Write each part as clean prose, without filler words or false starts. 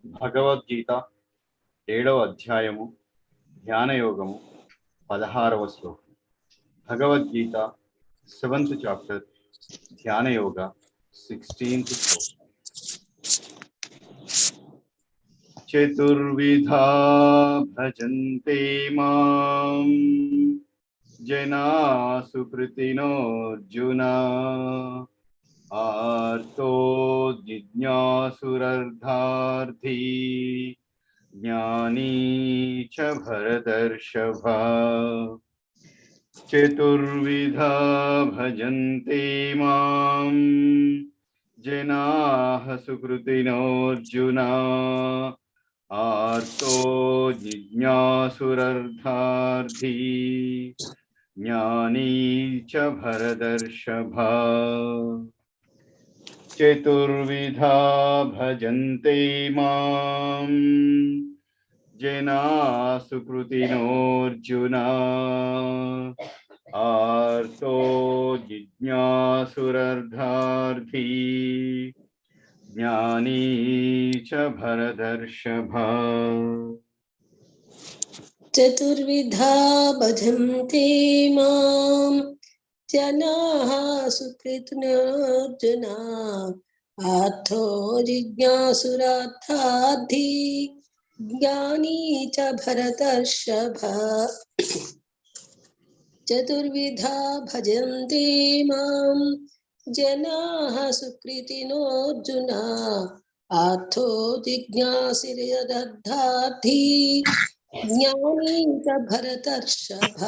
భగవద్గీత 7వ అధ్యాయము ధ్యాన యోగము 16వ శ్లోకం. భగవద్గీత 7th చాప్టర్ ధ్యాన యోగ 16th శ్లోకం. చతుర్విధా భజంతే మాం జనా సుకృతినోర్జున ఆర్తో జిజ్ఞాసురర్థార్థీ జ్ఞానీ చ భరతర్షభ. చతుర్విధా భజంతే మాం జనాః సుకృతినోర్జున ఆర్తో జిజ్ఞాసురర్థార్థీ జ్ఞానీ చ భరతర్షభ. చతుర్విధా భజంతే మాం జనాః సుకృతినోర్జున ఆర్తో జిజ్ఞాసురర్థార్థీ జ్ఞానీ చ భరతర్షభ. చతుర్విధా భజంతే మాం జనాః సుకృతినోర్జున ఆర్తో జిజ్ఞాసురర్థార్థీ జ్ఞానీ చ భరతర్షభ. చతుర్విధా భజంతే మాం జనాః సుకృతినోర్జున ఆర్తో జిజ్ఞాసురర్థార్థీ జ్ఞానీ చ భరతర్షభ.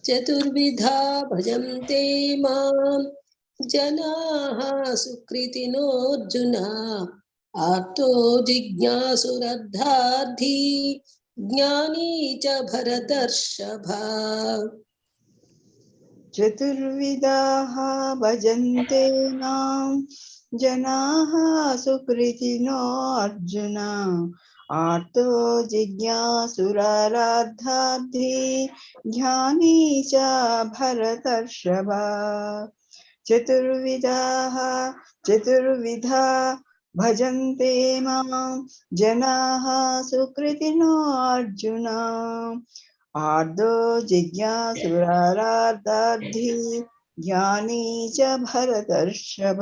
చతుర్విధా భజంతే మాం జనాః సుకృతినోర్జున ఆర్తో జిజ్ఞాసురర్థార్థీ జ్ఞానీ చ భరతర్షభ. చతుర్విధాః భజంతే మాం జనాః సుకృతినో అర్జున ఆర్తో జిజ్ఞాసురర్థార్థీ జ్ఞానీ చ భరతర్షభ. చతుర్విధా భజంతే మాం జనాః సుకృతినో అర్జున ఆర్తో జిజ్ఞాసురర్థార్థీ జ్ఞానీ చ భరతర్షభ.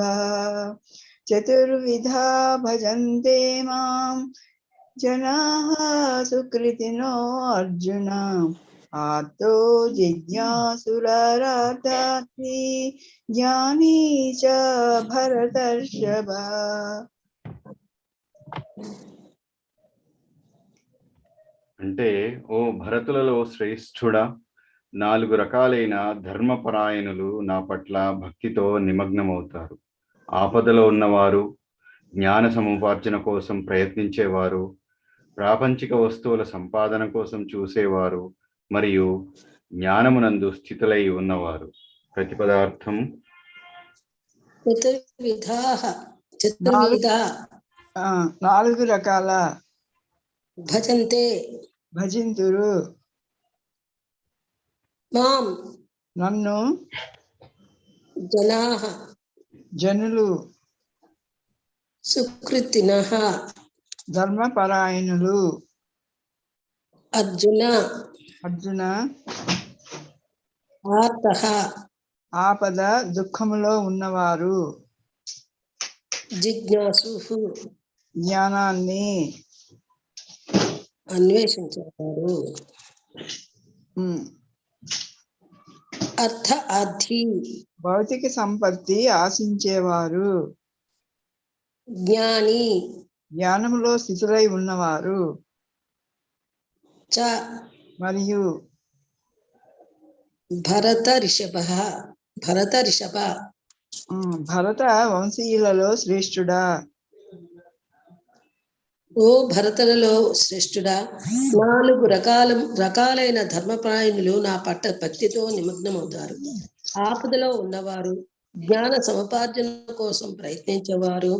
చతుర్విధా భజంతే మాం జనాః సుకృతినో అర్జున ఆర్తో జిజ్ఞాసురర్థార్థీ జ్ఞానీ చ భరతర్షభ. అంటే, ఓ భరతులలో శ్రేష్ఠుడా, 4 రకాలైన ధర్మపరాయణులు నా పట్ల భక్తితో నిమగ్నమవుతారు. ఆపదలో ఉన్నవారు, జ్ఞాన సముపార్జన కోసం ప్రయత్నించేవారు, ప్రాపంచిక వస్తువుల సంపాదన కోసం చూసేవారు మరియు జ్ఞానమునందు స్థితులై ఉన్నవారు. ప్రతిపదార్థం నాలుగు రకాల భజంతే భజింతురు మాం నన్ను జనాః జనులు సుకృతినః ధర్మపరాయణులు అర్జున ఆర్తః ఆపద దుఃఖములో ఉన్నవారు జిజ్ఞాసుః జ్ఞానాన్ని అన్వేషించేవారు అర్థ ఆర్థి భౌతిక సంపత్తి ఆశించేవారు జ్ఞాని జ్ఞానములో స్థితులై ఉన్నవారు చ మరియు భరతర్షభ భరత వంశీయులలో శ్రేష్ఠుడా. ఓ భరతులలో శ్రేష్ఠుడా, 4 రకాలైన ధర్మపరాయణులు నా పట్ల భక్తితో నిమగ్నమవుతారు. ఆపదలో ఉన్నవారు, జ్ఞాన సముపార్జన కోసం ప్రయత్నించేవారు,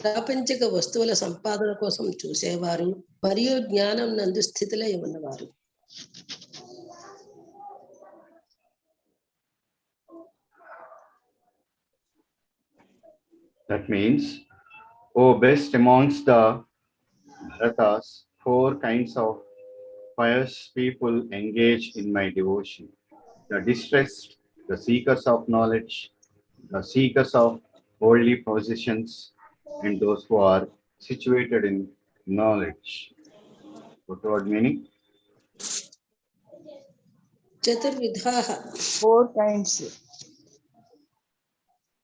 ప్రాపంచిక వస్తువుల సంపాదన కోసం చూసేవారు మరియు జ్ఞానం నందు స్థితిలై ఉన్నవారు. That means O best amongst the Bharatas, 4 kinds of pious people engage in my devotion: the distressed, the seekers of knowledge, the seekers of worldly possessions, and those who are situated in knowledge. What word meaning? చతుర్విధాః 4 kinds.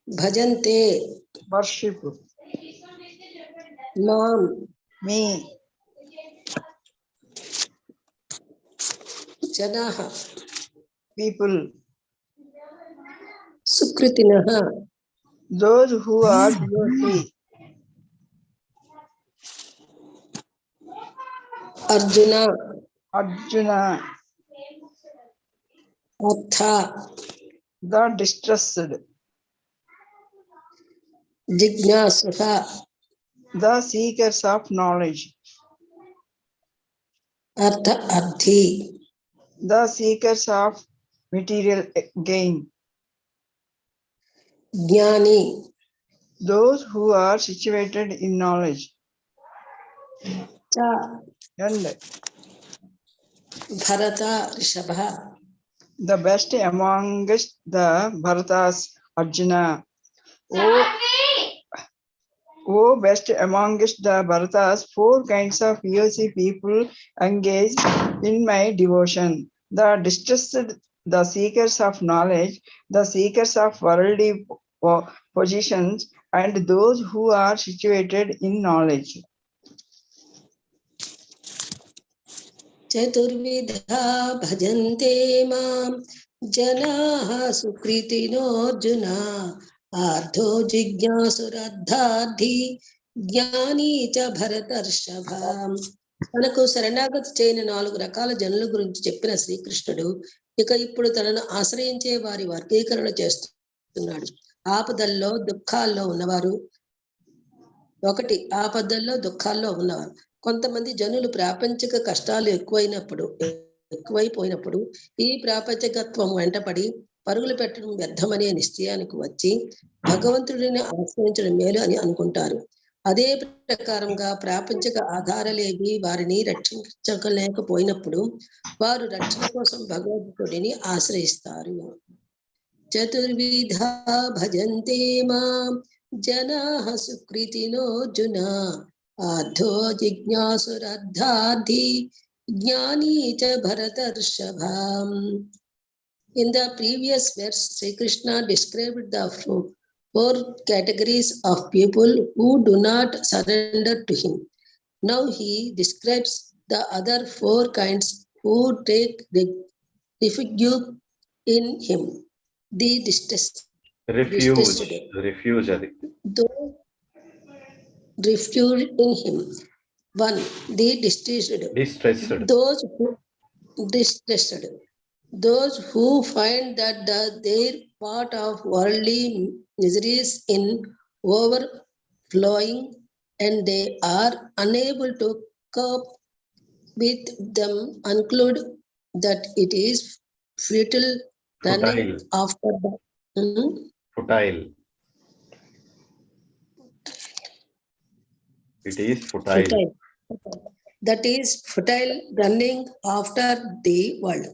భజంతే Worship మాం me, జనాః people, సుకృతినః those who are devotee. Arjuna Arjuna, అర్థ the distressed, జిజ్ఞాసుః the seekers of knowledge, అర్థ అర్థి the seekers of material gain, జ్ఞాని those who are situated in knowledge, చ and Bharata Rishabha the best amongst the Bharatas, Arjuna. O best amongst the Bharatas, 4 kinds of POC people engage in my devotion: the distressed, the seekers of knowledge, the seekers of worldly positions, and those who are situated in knowledge. చతుర్విధా భజంతే మాం జనాః సుకృతినోర్జున ఆర్ధో జిజ్ఞాసురర్థార్థి జ్ఞాని చ భరతర్షభ. తనకు శరణాగతి చేయని 4 రకాల జనుల గురించి చెప్పిన శ్రీకృష్ణుడు ఇక ఇప్పుడు తనను ఆశ్రయించే వారి వర్గీకరణ చేస్తున్నాడు. ఆపదల్లో దుఃఖాల్లో ఉన్నవారు. 1 ఆపదల్లో దుఃఖాల్లో ఉన్నవారు. కొంతమంది జనులు ప్రాపంచిక కష్టాలు ఎక్కువైపోయినప్పుడు ఈ ప్రాపంచికత్వం వెంటపడి పరుగులు పెట్టడం వ్యర్థమనే నిశ్చయానికి వచ్చి భగవంతుడిని ఆశ్రయించడం మేలు అని అనుకుంటారు. అదే ప్రకారంగా ప్రాపంచిక ఆధారాలేవి వారిని రక్షించలేకపోయినప్పుడు వారు రక్షణ కోసం భగవంతుడిని ఆశ్రయిస్తారు. చతుర్విధా భజంతే మాం జనాః సుకృతినోర్జున ఆర్ధో జిజ్ఞాసురర్థార్థి జ్ఞాని చ భరతర్షభ. In the previous verse, Sri Krishna described the 4 categories of people who do not surrender to him. Now he describes the other 4 kinds who take refuge in him. The distressed. Refuse అది. Those refuge in him. 1. The distressed. Those who find that their part of worldly miseries in overflowing and they are unable to cope with them, conclude that it is futile running after the Futile. It is futile. That is futile running after the world.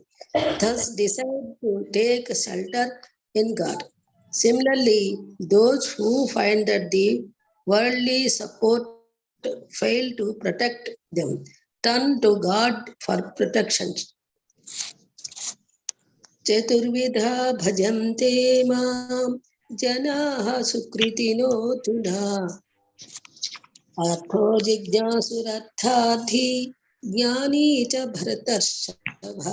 Thus decide to take shelter in God. Similarly, those who find that the worldly support fail to protect them turn to God for protection. చతుర్విధా భజంతే మాం జనాః సుకృతినోర్జున ఆర్ధో జిజ్ఞాసురర్థార్థి జ్ఞాని చ భరతర్షభ.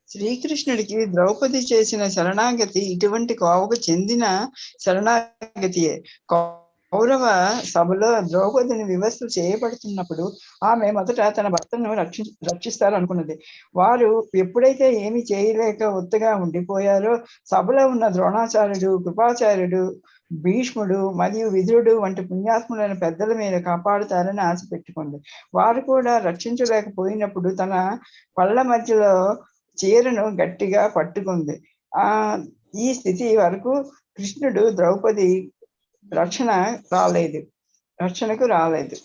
శ్రీకృష్ణుడికి ద్రౌపది చేసిన శరణాగతి ఇటువంటి కోవకు చెందిన శరణాగతియే. కౌరవ సభలో ద్రౌపదిని వివస్థ చేయబడుతున్నప్పుడు ఆమె మొదట తన భర్తను రక్షిస్తారనుకున్నది. వారు ఎప్పుడైతే ఏమి చేయలేక ఒత్తుగా ఉండిపోయారో సభలో ఉన్న ద్రోణాచార్యుడు, కృపాచార్యుడు, భీష్ముడు మరియు విదురుడు వంటి పుణ్యాత్ములైన పెద్దల మీద కాపాడుతారని ఆశ పెట్టుకుంది. వారు కూడా రక్షించలేకపోయినప్పుడు తన పళ్ళ మధ్యలో చీరను గట్టిగా పట్టుకుంది. ఈ స్థితి వరకు కృష్ణుడు ద్రౌపది రక్షణ రాలేదు. రక్షణకు రాలేదు.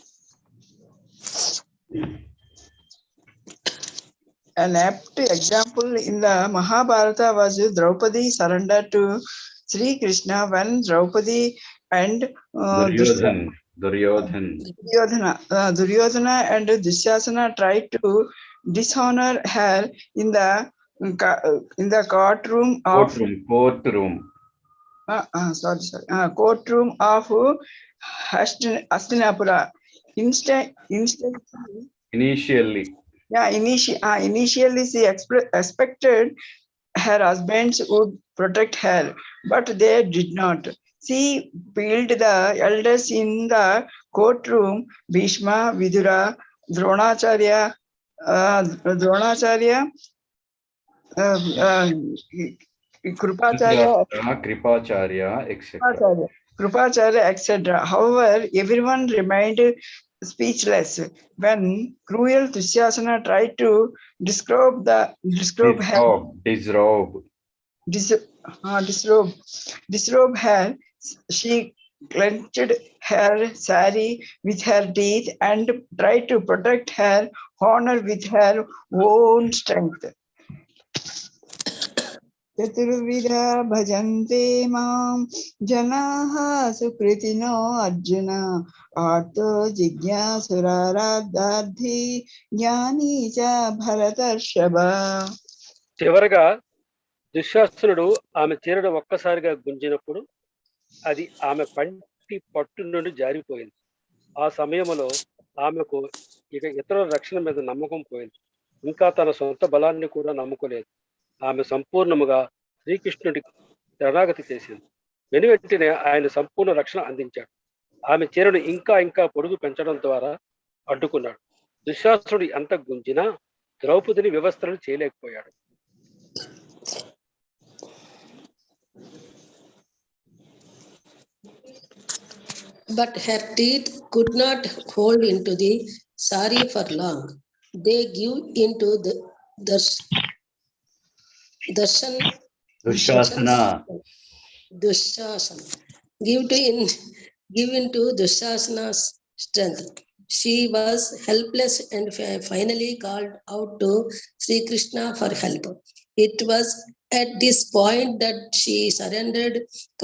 An apt example in the Mahabharata was Draupadi surrender to Sri Krishna when Draupadi and Duryodhana and Dushasana tried to dishonor her in the courtroom of courtroom of Hastinapura. Initially she expected her husbands would protect her, but they did not. She peeled the elders in the courtroom, Bhishma, Vidura, Dronacharya, Kripacharya, etc. However, everyone remained speechless when cruel Dushasana tried to disrobe her. She clenched her sari with her teeth and tried to protect her honor with her own strength. Chaturvida bhajante mam janaha sukritino arjuna arto jigyasuraradharthi jnani cha bharatarshava. చివరగా దుశ్శాసనుడు ఆమె చీరను ఒక్కసారిగా గుంజినప్పుడు అది ఆమె పంటి పట్టు నుండి జారిపోయింది. ఆ సమయంలో ఆమెకు ఇక ఇతరుల రక్షణ మీద నమ్మకం పోయింది. ఇంకా తన సొంత బలాన్ని కూడా నమ్ముకోలేదు. ఆమె సంపూర్ణముగా శ్రీకృష్ణుడి శరణాగతి చేసింది. వెనువెంటనే ఆయన సంపూర్ణ రక్షణ అందించాడు. ఆమె చీరను ఇంకా ఇంకా పొడుగు పెంచడం ద్వారా అడ్డుకున్నాడు. దుశ్శాసనుడు ఎంత గుంజినా ద్రౌపదిని వ్యవస్థను చేయలేకపోయాడు. But her teeth could not hold into the sari for long. They give into the Dushasana. Give into Dushasana's strength. She was helpless and finally called out to Sri Krishna for help. It was at this point that she surrendered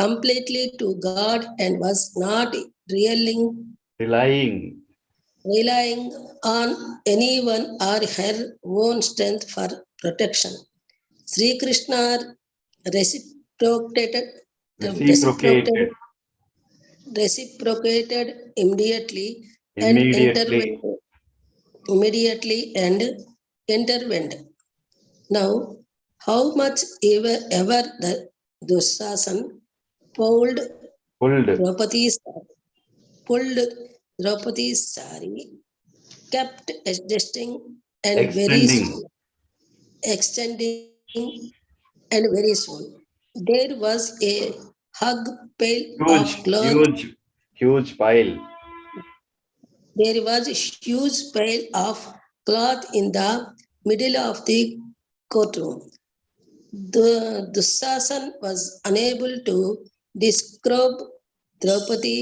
completely to God and was not relying on anyone or her own strength for protection. Sri Krishna reciprocated immediately and intervened. Now, how much ever the Dushasana pulled Draupadi's sari, kept extending and very soon there was a huge pile. There was a huge pile of cloth in the middle of the courtroom. The Dushasana was unable to describe Draupadi,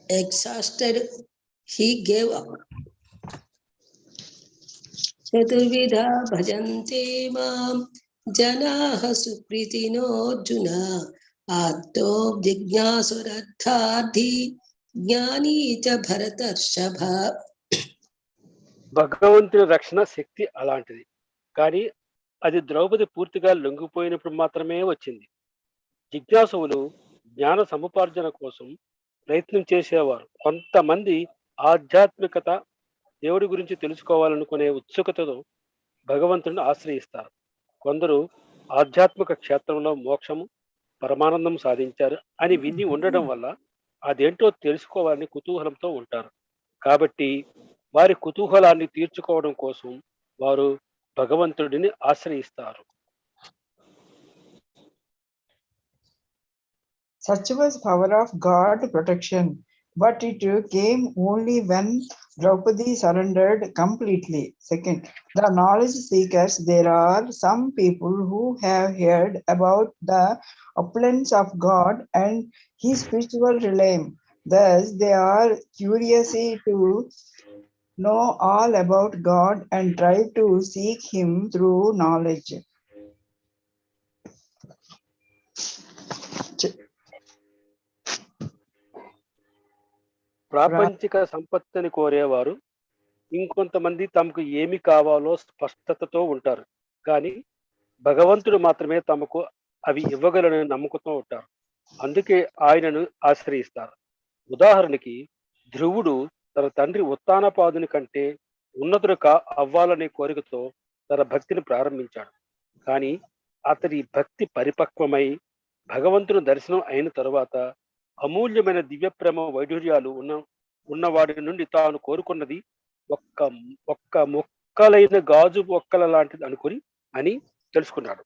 exhausted, he gave up. Chaturvida bhajante mam janaha supritino Arjuna atto Vijñāsuradharthi jnani cha bharatarshava. భగవంతుని రక్షణ శక్తి అలాంటిది, కానీ అది ద్రౌపది పూర్తిగా లొంగిపోయినప్పుడు మాత్రమే వచ్చింది. జిజ్ఞాసువులు జ్ఞాన సముపార్జన కోసం ప్రయత్నం చేసేవారు. కొంతమంది ఆధ్యాత్మికత, దేవుడి గురించి తెలుసుకోవాలనుకునే ఉత్సుకతతో భగవంతుని ఆశ్రయిస్తారు. కొందరు ఆధ్యాత్మిక క్షేత్రంలో మోక్షము, పరమానందం సాధించారు అని విని ఉండడం వల్ల అదేంటో తెలుసుకోవాలని కుతూహలంతో ఉంటారు. కాబట్టి వారి కుతూహలాన్ని తీర్చుకోవడం కోసం వారు భగవంతుడిని ఆశ్రయిస్తారు. Such was power of God protection. but it came only when Draupadi surrendered completely. Second, the knowledge seekers, there are some people who have heard about the opulence of God and his spiritual realm. Thus, they are curious to know all about God and try to seek him through knowledge. ప్రాపంచిక సంపత్తిని కోరేవారు ఇంకొంతమంది తమకు ఏమి కావాలో స్పష్టతతో ఉంటారు, కానీ భగవంతుడు మాత్రమే తమకు అవి ఇవ్వగలనని నమ్మకంతో ఉంటారు. అందుకే ఆయనను ఆశ్రయిస్తారు. ఉదాహరణకి ధ్రువుడు తన తండ్రి ఉత్తానపాదుని కంటే ఉన్నతుడు అవ్వాలనే కోరికతో తన భక్తిని ప్రారంభించాడు. కానీ అతడి భక్తి పరిపక్వమై భగవంతుని దర్శనం అయిన తరువాత అమూల్యమైన దివ్య ప్రేమ వైఢూర్యాలు ఉన్నవాడి నుండి తాను కోరుకున్నది ఒక్క మొక్కలైన గాజు మొక్కల లాంటిది అని తెలుసుకున్నాడు.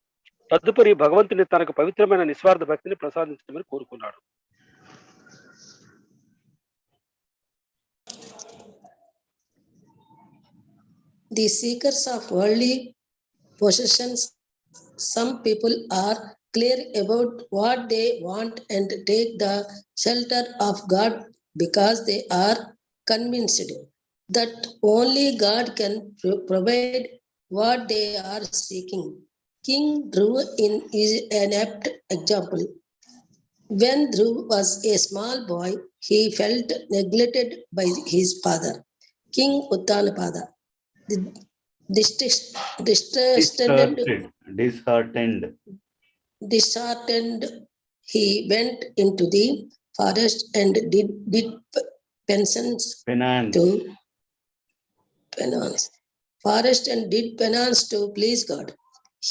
తదుపరి భగవంతుని తనకు పవిత్రమైన నిస్వార్థ భక్తిని ప్రసాదించమని కోరుకున్నాడు. The seekers of worldly possessions, some people are clear about what they want and take the shelter of God because they are convinced that only God can provide what they are seeking. King Dhruv is an apt example. When Dhruv was a small boy, he felt neglected by his father, King Uttanapada. Disheartened, he went into the forest and did penance to please God.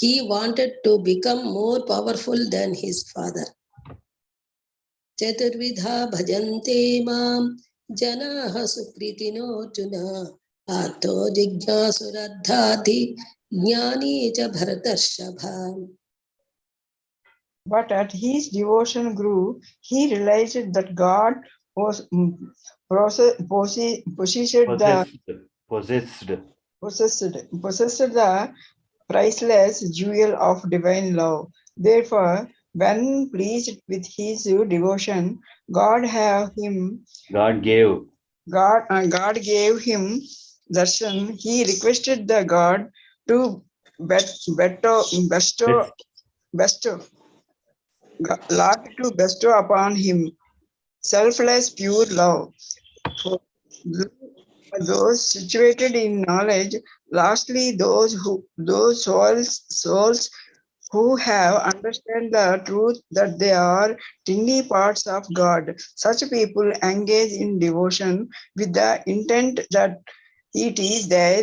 He wanted to become more powerful than his father. Chaturvidha bhajante mam janaha sukritino Arjuna Artho Jñāsuradhati Jñāni cha Bharatarshava. But as his devotion grew, he realized that God was possessed the priceless jewel of divine love. Therefore, when pleased with his devotion, God gave him darshan. He requested the God to bestow upon him selfless pure love. For those situated in knowledge, lastly those souls who have understand the truth that they are tiny parts of God. Such people engage in devotion with the intent that it is their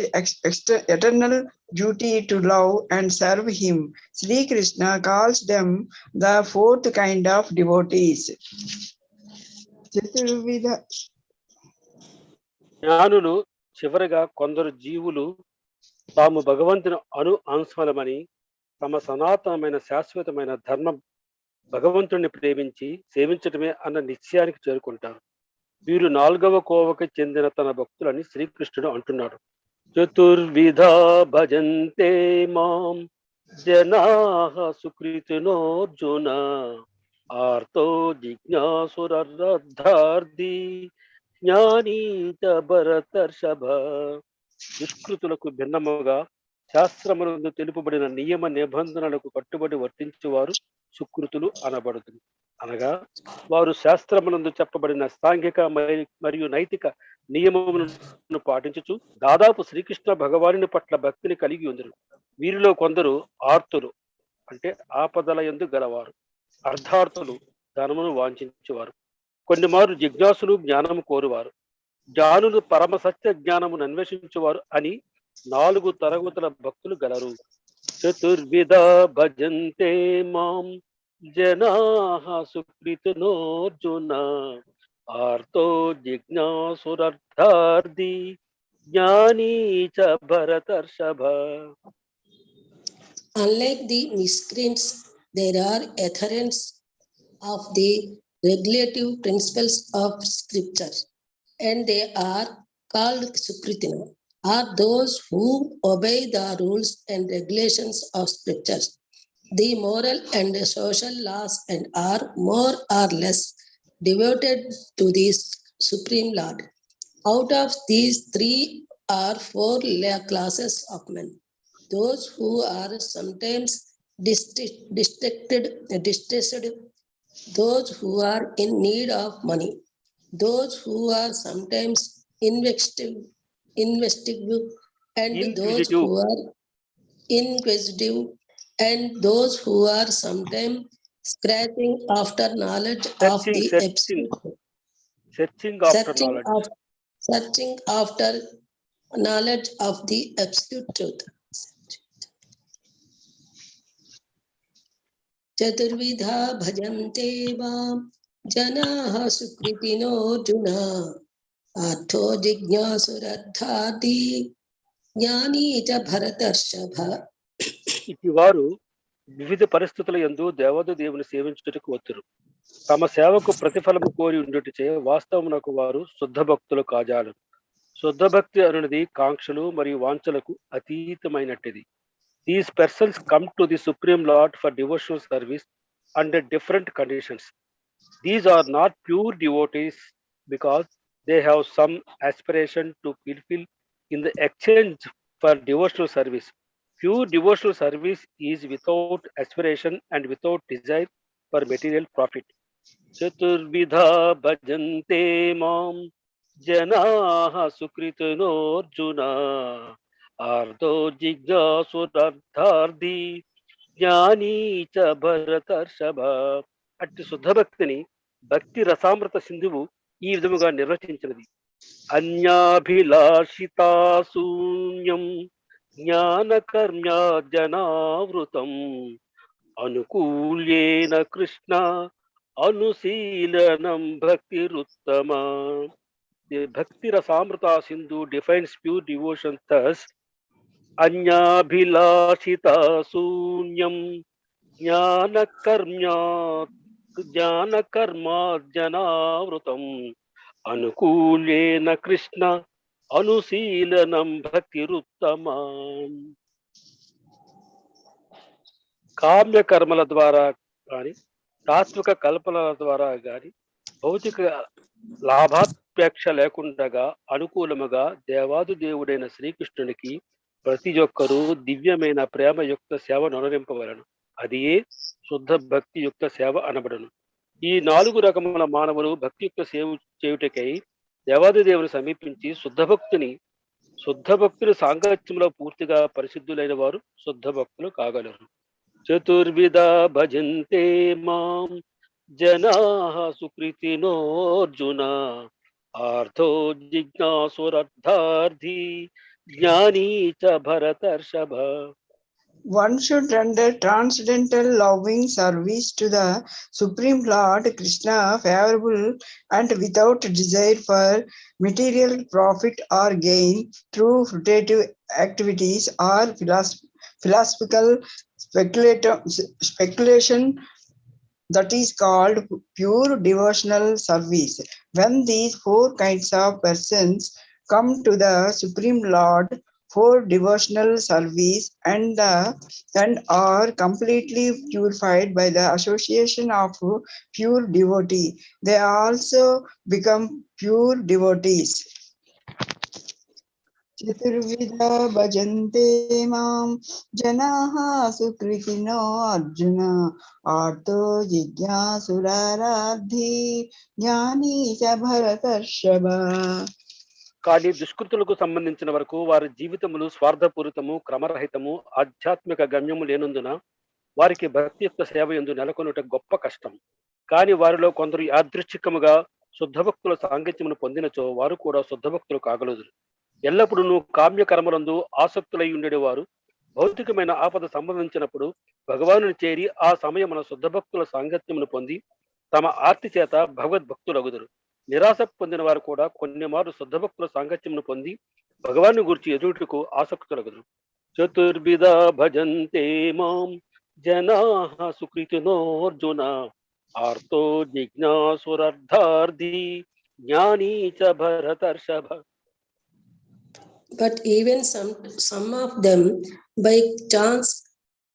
eternal duty to love and serve him. Sri Krishna calls them the fourth kind of devotees. జ్ఞానులు చివరగా కొందరు జీవులు తాము భగవంతుని అంశమని తమ సనాతనమైన శాశ్వతమైన ధర్మం భగవంతుడిని ప్రేమించి సేవించటమే అన్న నిశ్చయానికి చేరుకుంటారు. వీరు 4వ కోవకు చెందిన తన భక్తులని శ్రీకృష్ణుడు అంటున్నాడు. చతుర్విధా భజంతే మాం జనాః సుకృతినోర్జున ఆర్తో జిజ్ఞాసురర్థార్థి జ్ఞానీ చ భరతర్షభ. దుష్కృతులకు భిన్నముగా శాస్త్రమునందు తెలుపబడిన నియమ నిబంధనలకు కట్టుబడి వర్తించేవారు సుకృతులు అనబడుతుంది. అనగా వారు శాస్త్రమునందు చెప్పబడిన సాంఘిక మరియు నైతిక నియమములను పాటించుచు దాదాపు శ్రీకృష్ణ భగవానుని పట్ల భక్తిని కలిగి ఉందరు. వీరిలో కొందరు ఆర్తులు అంటే ఆపదల యందు గలవారు, అర్ధార్థులు ధనమును వాంఛించేవారు, కొన్ని మారు జిజ్ఞాసులు జ్ఞానము కోరువారు, జ్ఞానులు పరమ సత్య జ్ఞానమును అన్వేషించేవారు అని 4 తరగతుల భక్తులు గలరు. చతుర్విధ భజంతే మాం జనాః సుకృతినోర్జున ఆర్తో జిజ్ఞాసురర్థార్థి జ్ఞానీ చ భరతర్షభ. Unlike the miscreants, there are adherents of the regulative principles of scripture, and they are called Sukritina, are those who obey the rules and regulations of scriptures, the moral and social laws, and are more or less devoted to the Supreme Lord. Out of these three or four classes of men: those who are sometimes distressed, those who are in need of money, those who are sometimes investigative, and those Inquisitive. who are inquisitive, and those who are sometimes scratching after knowledge of Searching, the searching, absolute, searching after searching knowledge. of searching after knowledge of the absolute truth. चतुर्विधा भजन्ते वां जनाः सुकृतिनो अर्जुन अर्थो जिज्ञासुरर्थार्थी జ్ఞాని చ భరతర్షభ. ఇటు వారు వివిధ పరిస్థితుల యందు దేవదు దేవుని సేవించుటకు వచ్చురు. తమ సేవకు ప్రతిఫలము కోరి ఉండుటచే వాస్తవమునకు వారు శుద్ధ భక్తులు కాజాలు. శుద్ధ భక్తి అనునది కాంక్షలు మరియు వాంఛలకు అతీతమైనట్టిది. These persons come to the Supreme Lord for devotional service under different conditions. These are not pure devotees because they have some aspiration to fulfill in the exchange for devotional service. Pure devotional service is without aspiration and without desire for material profit. Chaturvidha bhajante mam janaha sukritanarjuna ardo jignasudardhardi జ్ఞాని చ భరతర్షభ. అట్టి శుద్ధ భక్తిని భక్తి రసామృత సింధువు ఈ విధముగా నిర్వచించినది. అన్యాభిలాషితాశూన్యం జ్ఞానకర్మ్యాజనావృతం అనుకూల్యేన Krishna అనుశీలనం భక్తిరుత్తమ. The Bhakti Rasamrita Sindhu defines pure devotion thus: అన్యాభిలాషిత శూన్యం జ్ఞానకర్మార్జనావృతం అనుకూలేన కృష్ణ అనుశీలనం భక్తిరుత్తమా. కామ్య కర్మల ద్వారా కానీ తాత్విక కల్పనల ద్వారా కానీ భౌతిక లాభాపేక్ష లేకుండగా అనుకూలముగా దేవాది దేవుడైన శ్రీకృష్ణునికి ప్రతి ఒక్కరూ దివ్యమైన ప్రేమయుక్త సేవను అనురింపవలను. అదియే శుద్ధ భక్తి యుక్త సేవ అనబడును. ఈ 4 రకముల మానవులు భక్తియుక్త సేవ చేయుటకై దేవాది దేవుని సమీపించి శుద్ధ భక్తులు సాంగత్యంలో పూర్తిగా పరిశుద్ధులైన వారు శుద్ధ భక్తులు కాగలరు. చతుర్విధ భజంతే మాం జనాః సుకృతినోర్జున ఆర్థో జిజ్ఞాసురర్థార్థి జ్ఞాని చ భరతర్షభ. One should render transcendental loving service to the Supreme Lord Krishna, favorable and without desire for material profit or gain through fruitive activities or philosophical speculation. That is called pure devotional service. When these 4 kinds of persons come to the Supreme Lord for devotional service and are completely purified by the association of pure devotee, they also become pure devotees. చతుర్విధ భజంతే మాం జనాః సుకృతినో అర్జున ఆర్తో జిజ్ఞాసురారాద్ధి జ్ఞాని చ భరతర్షభ. కానీ దుష్కృతులకు సంబంధించిన వరకు వారి జీవితములు స్వార్థపూరితము, క్రమరహితము, ఆధ్యాత్మిక గమ్యము లేనందున వారికి భక్తియుక్త సేవ యందు నెలకొనుట గొప్ప కష్టం. కానీ వారిలో కొందరు యాదృచ్ఛికముగా శుద్ధభక్తుల సాంగత్యమును పొందినచో వారు కూడా శుద్ధభక్తులు కాగలరు. ఎల్లప్పుడూ కామ్య కర్మలందు ఆసక్తులై ఉండేవారు భౌతికమైన ఆపద సంభవించినప్పుడు భగవానుని చేరి ఆ సమయమున శుద్ధభక్తుల సాంగత్యమును పొంది తమ ఆర్తి చేత భగవద్భక్తులగుదురు. నిరాశ పొందిన వారు కూడా కొన్ని మారు శుద్ధభక్తుల సాంగత్యమును పొంది భగవాను గురించి ఎదుటకు ఆసక్తులగుదురు. చతుర్విధ భజంతే మాం జనాః సుకృతినోర్జున आर्तो जिज्ञासुरर्धार्धी ज्ञानी च भरतर्षभ. But even some of them, by chance,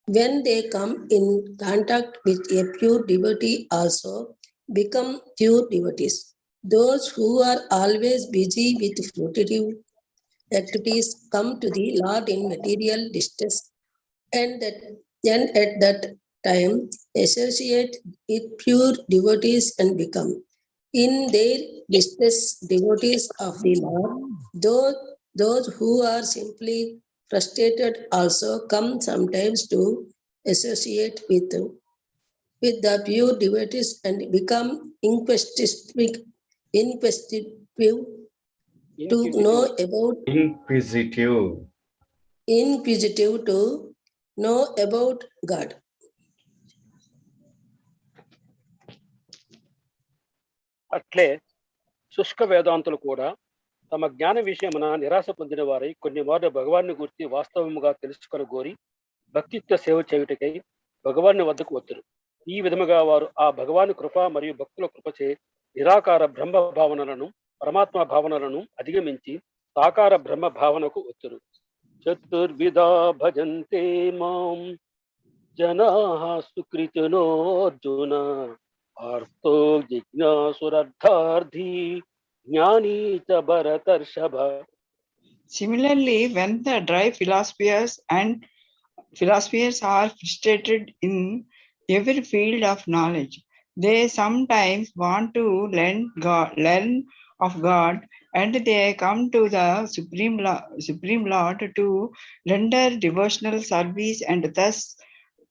when they come in contact with a pure devotee, also become pure devotees. Those who are always busy with fruitive activities come to the Lord in material distress, and at that time associate with pure devotees and become in their distress devotees of the Lord. Those who are simply frustrated also come sometimes to associate with the pure devotees and become inquisitive to know about inquisitive to know about God. అట్లే శుష్క వేదాంతులు కూడా తమ జ్ఞాన విషయమున నిరాశ పొందిన వారై కొన్ని మార్లు భగవాన్ని గురించి వాస్తవముగా తెలుసుకొని గోరి భక్తియుక్త సేవ చేయుటకై భగవాన్ని వద్దకు వచ్చును. ఈ విధముగా వారు ఆ భగవాని కృప మరియు భక్తుల కృపచే నిరాకార బ్రహ్మ భావనలను పరమాత్మ భావనలను అధిగమించి సాకార బ్రహ్మ భావనకు వచ్చును. చతుర్విధా భజంతే మాం జనాః సుకృతినోర్జున ఆర్తో జిజ్ఞాసురర్థార్థి జ్ఞానీ చ భరతర్షభ. Similarly, when the dry philosophers are frustrated in every field of knowledge, they sometimes want to learn of God, and they come to the Supreme Lord to render devotional service and thus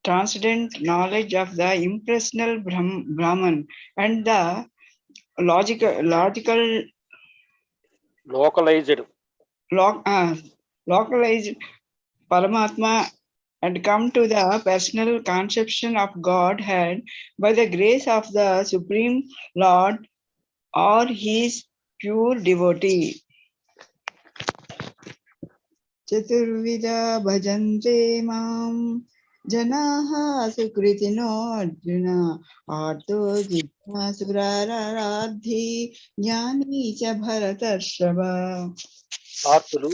transcendent knowledge of the impersonal Brahman and the localized Paramatma, and come to the personal conception of Godhead by the grace of the Supreme Lord or his pure devotee. Chaturvida bhajante mam janaha sukritino arjuna arto jignasuraradhi jnani cha bharatarshava. ఆర్తులు,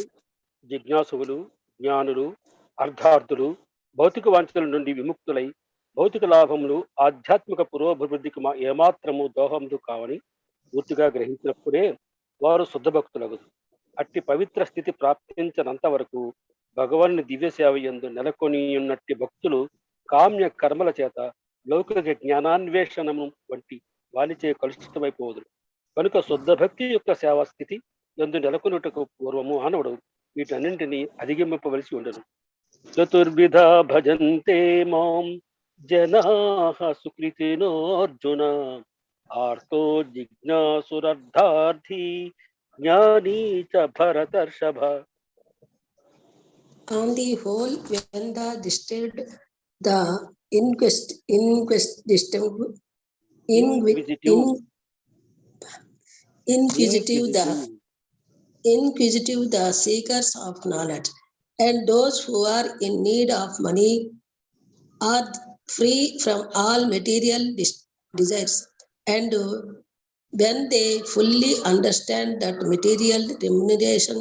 జిజ్ఞాసువులు, జ్ఞానులు, అర్థార్థులు భౌతిక వాంఛల నుండి విముక్తులై భౌతిక లాభములు ఆధ్యాత్మిక పురోభివృద్ధికి ఏమాత్రము దోహములు కావని పూర్తిగా గ్రహించినప్పుడే వారు శుద్ధ భక్తులగుదు. అట్టి పవిత్ర స్థితి ప్రాప్తించనంత వరకు భగవాన్ని దివ్య సేవ యందు నెలకొని ఉన్నట్టి భక్తులు కామ్య కర్మల చేత లౌకిక జ్ఞానాన్వేషణము వంటి వాలిచే కలుషితమైపోదురు. కనుక శుద్ధ భక్తి యొక్క సేవా స్థితి యందు నెలకొనుటకు పూర్వము మానవుడు వీటన్నింటినీ అధిగమింపవలసి ఉండను. చతుర్విధ భజంతే మాం జనాః సుకృతినోర్జున ఆర్తో జిజ్ఞాసురర్థార్థి జ్ఞానీ చ భరతర్షభ. On the whole, when the disturbed, the inquisitive, the seekers of knowledge, and those who are in need of money are free from all material desires, and when they fully understand that material remuneration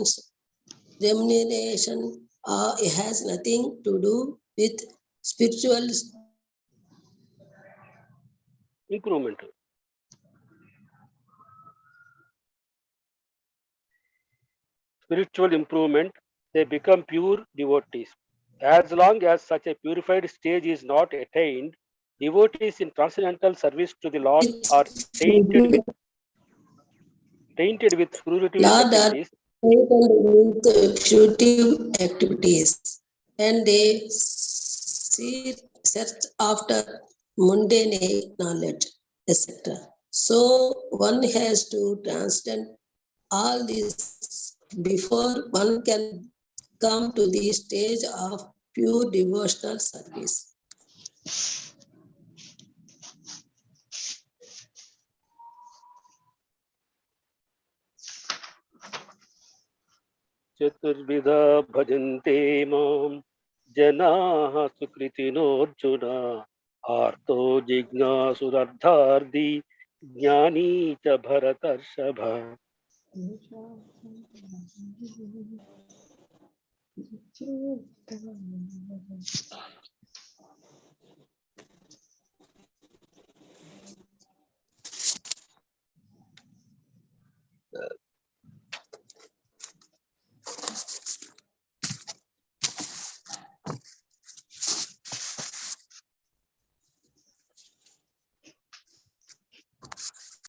has nothing to do with spiritual improvement. Spiritual improvement, they become pure devotees. As long as such a purified stage is not attained, devotees in transcendental service to the Lord are tainted with fruitive activities, and they search after mundane knowledge, etc. So one has to transcend all this before one can come to the stage of pure devotional service. చతుర్విధా భజంతే మాం జనాః సుకృతినోర్జున ఆర్తో జిజ్ఞాసురర్థార్థి జ్ఞానీ చ భరతర్షభ.